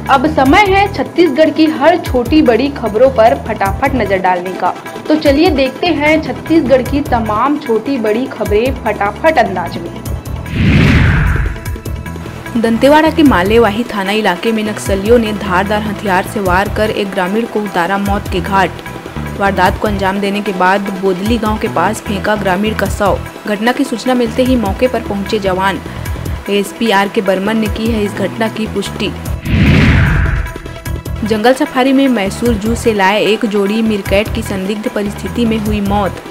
अब समय है छत्तीसगढ़ की हर छोटी बड़ी खबरों पर फटाफट नजर डालने का। तो चलिए देखते हैं छत्तीसगढ़ की तमाम छोटी बड़ी खबरें फटाफट अंदाज में। दंतेवाड़ा के मालेवाही थाना इलाके में नक्सलियों ने धारदार हथियार से वार कर एक ग्रामीण को उतारा मौत के घाट। वारदात को अंजाम देने के बाद बोदली गांव के पास फेंका ग्रामीण का शव। घटना की सूचना मिलते ही मौके पर पहुंचे जवान। ASP R K. बर्मन ने की है इस घटना की पुष्टि। जंगल सफारी में मैसूर जू से लाए एक जोड़ी मीरकैट की संदिग्ध परिस्थिति में हुई मौत।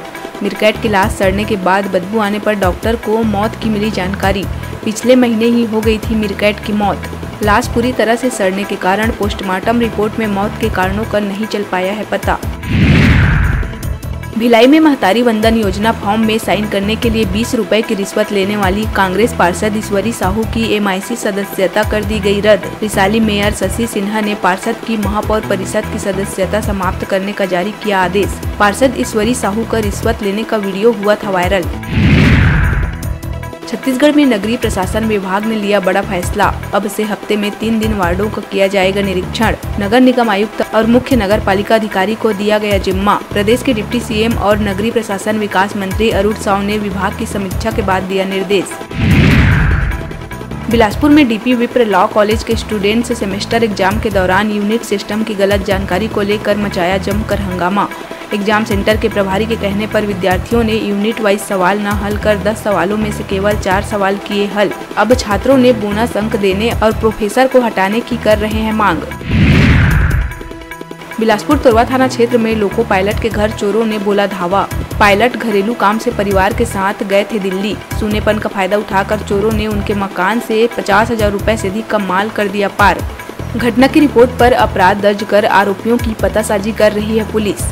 मीरकैट की लाश सड़ने के बाद बदबू आने पर डॉक्टर को मौत की मिली जानकारी। पिछले महीने ही हो गई थी मीरकैट की मौत। लाश पूरी तरह से सड़ने के कारण पोस्टमार्टम रिपोर्ट में मौत के कारणों का नहीं चल पाया है पता। भिलाई में महतारी वंदन योजना फॉर्म में साइन करने के लिए 20 रुपए की रिश्वत लेने वाली कांग्रेस पार्षद ईश्वरी साहू की MIC सदस्यता कर दी गई रद्द। रिसाली मेयर शशि सिन्हा ने पार्षद की महापौर परिषद की सदस्यता समाप्त करने का जारी किया आदेश। पार्षद ईश्वरी साहू का रिश्वत लेने का वीडियो हुआ था वायरल। छत्तीसगढ़ में नगरीय प्रशासन विभाग ने लिया बड़ा फैसला। अब से हफ्ते में 3 दिन वार्डों का किया जाएगा निरीक्षण। नगर निगम आयुक्त और मुख्य नगर पालिका अधिकारी को दिया गया जिम्मा। प्रदेश के डिप्टी CM और नगरीय प्रशासन विकास मंत्री अरुण साव ने विभाग की समीक्षा के बाद दिया निर्देश। बिलासपुर में DP विप्र लॉ कॉलेज के स्टूडेंट से सेमेस्टर एग्जाम के दौरान यूनिट सिस्टम की गलत जानकारी को लेकर मचाया जमकर हंगामा। एग्जाम सेंटर के प्रभारी के कहने पर विद्यार्थियों ने यूनिट वाइज सवाल न हल कर 10 सवालों में से केवल 4 सवाल किए हल। अब छात्रों ने बोनस अंक देने और प्रोफेसर को हटाने की कर रहे हैं मांग। बिलासपुर तोरवा थाना क्षेत्र में लोको पायलट के घर चोरों ने बोला धावा। पायलट घरेलू काम से परिवार के साथ गए थे दिल्ली। सूनेपन का फायदा उठाकर चोरों ने उनके मकान से 50,000 रुपए से अधिक का माल कर दिया पार। घटना की रिपोर्ट पर अपराध दर्ज कर आरोपियों की पतासाजी कर रही है पुलिस।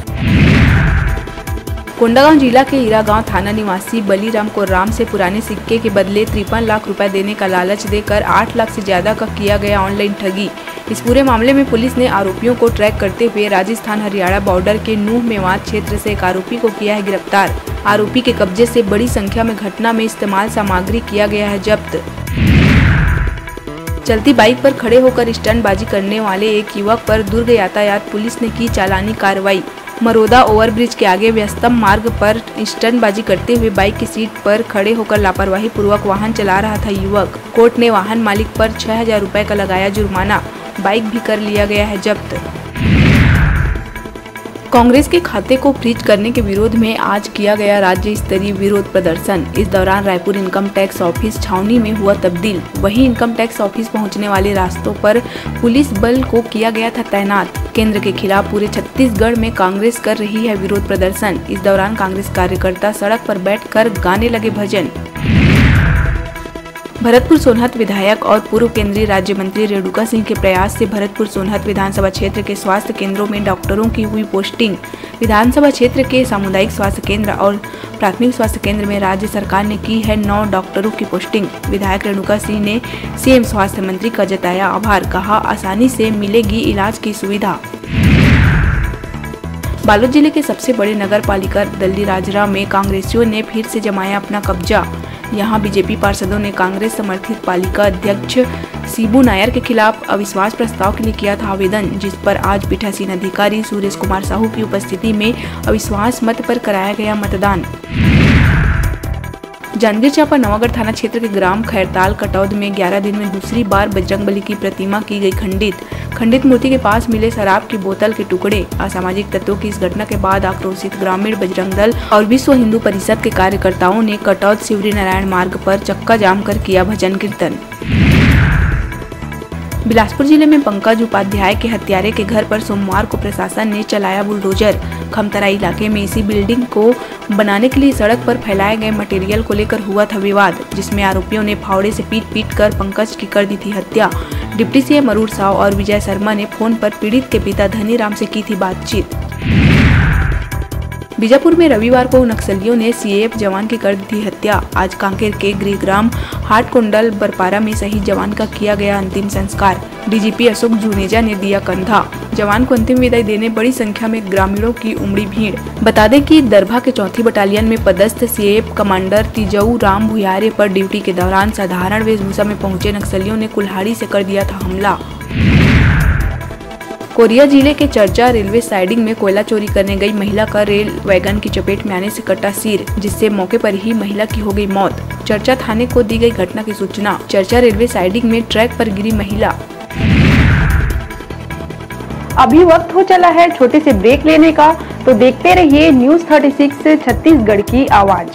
कोंडागांव जिला के ईरागांव थाना निवासी बलीराम को राम से पुराने सिक्के के बदले 53 लाख रुपए देने का लालच देकर 8 लाख से ज्यादा का किया गया ऑनलाइन ठगी। इस पूरे मामले में पुलिस ने आरोपियों को ट्रैक करते हुए राजस्थान हरियाणा बॉर्डर के नूह मेवात क्षेत्र से एक आरोपी को किया है गिरफ्तार। आरोपी के कब्जे से बड़ी संख्या में घटना में इस्तेमाल सामग्री किया गया है जब्त। चलती बाइक पर खड़े होकर स्टंटबाजी करने वाले एक युवक पर दुर्ग यातायात पुलिस ने की चालानी कार्रवाई। मरोदा ओवरब्रिज के आगे व्यस्तम मार्ग पर स्टंटबाजी करते हुए बाइक की सीट पर खड़े होकर लापरवाही पूर्वक वाहन चला रहा था युवक। कोर्ट ने वाहन मालिक पर 6,000 रुपए का लगाया जुर्माना। बाइक भी कर लिया गया है जब्त। कांग्रेस के खाते को फ्रीज करने के विरोध में आज किया गया राज्य स्तरीय विरोध प्रदर्शन। इस दौरान रायपुर इनकम टैक्स ऑफिस छावनी में हुआ तब्दील। वहीं इनकम टैक्स ऑफिस पहुंचने वाले रास्तों पर पुलिस बल को किया गया था तैनात। केंद्र के खिलाफ पूरे छत्तीसगढ़ में कांग्रेस कर रही है विरोध प्रदर्शन। इस दौरान कांग्रेस कार्यकर्ता सड़क पर बैठकर गाने लगे भजन। भरतपुर सोनहत विधायक और पूर्व केंद्रीय राज्य मंत्री रेणुका सिंह के प्रयास से भरतपुर सोनहत विधानसभा क्षेत्र के स्वास्थ्य केंद्रों में डॉक्टरों की हुई पोस्टिंग। विधानसभा क्षेत्र के सामुदायिक स्वास्थ्य केंद्र और प्राथमिक स्वास्थ्य केंद्र में राज्य सरकार ने की है 9 डॉक्टरों की पोस्टिंग। विधायक रेणुका सिंह ने CM स्वास्थ्य मंत्री का जताया आभार। कहा आसानी से मिलेगी इलाज की सुविधा। बालोद जिले के सबसे बड़े नगर पालिका दल्लीराजरा में कांग्रेसियों ने फिर से जमाया अपना कब्जा। यहां बीजेपी पार्षदों ने कांग्रेस समर्थित पालिका अध्यक्ष शिबू नायर के खिलाफ अविश्वास प्रस्ताव के लिए किया था आवेदन, जिस पर आज पीठासीन अधिकारी सुरेश कुमार साहू की उपस्थिति में अविश्वास मत पर कराया गया मतदान। जांजगीर चांपा नवागढ़ थाना क्षेत्र के ग्राम खैरताल कटौद में 11 दिन में दूसरी बार बजरंगबली की प्रतिमा की गई खंडित मूर्ति के पास मिले शराब की बोतल के टुकड़े। असामाजिक तत्वों की इस घटना के बाद आक्रोशित ग्रामीण बजरंग दल और विश्व हिंदू परिषद के कार्यकर्ताओं ने कटौद शिवरी नारायण मार्ग पर चक्का जाम कर किया भजन कीर्तन। बिलासपुर जिले में पंकज उपाध्याय के हत्यारे के घर पर सोमवार को प्रशासन ने चलाया बुलडोजर। खमतरा इलाके में इसी बिल्डिंग को बनाने के लिए सड़क पर फैलाए गए मटेरियल को लेकर हुआ था विवाद, जिसमें आरोपियों ने फावड़े से पीट कर पंकज की कर दी थी हत्या। डिप्टी CM अरुण साव और विजय शर्मा ने फोन पर पीड़ित के पिता धनीराम से की थी बातचीत। बीजापुर में रविवार को नक्सलियों ने सीएएफ जवान की कर दी हत्या। आज कांकेर के गृहग्राम हाटकोंडल बरपारा में शहीद जवान का किया गया अंतिम संस्कार। डीजीपी अशोक जुनेजा ने दिया कंधा। जवान को अंतिम विदाई देने बड़ी संख्या में ग्रामीणों की उमड़ी भीड़। बता दें कि दरभा के 4थी बटालियन में पदस्थ सीएएफ कमांडर तिजऊ राम भुयारे पर ड्यूटी के दौरान साधारण वेशभूषा में पहुंचे नक्सलियों ने कुल्हाड़ी से कर दिया था हमला। कोरिया जिले के चर्चा रेलवे साइडिंग में कोयला चोरी करने गई महिला का रेल वैगन की चपेट में आने से कटा सिर, जिससे मौके पर ही महिला की हो गई मौत। चर्चा थाने को दी गई घटना की सूचना। चर्चा रेलवे साइडिंग में ट्रैक पर गिरी महिला। अभी वक्त हो चला है छोटे से ब्रेक लेने का, तो देखते रहिए न्यूज़ 36 छत्तीसगढ़ की आवाज।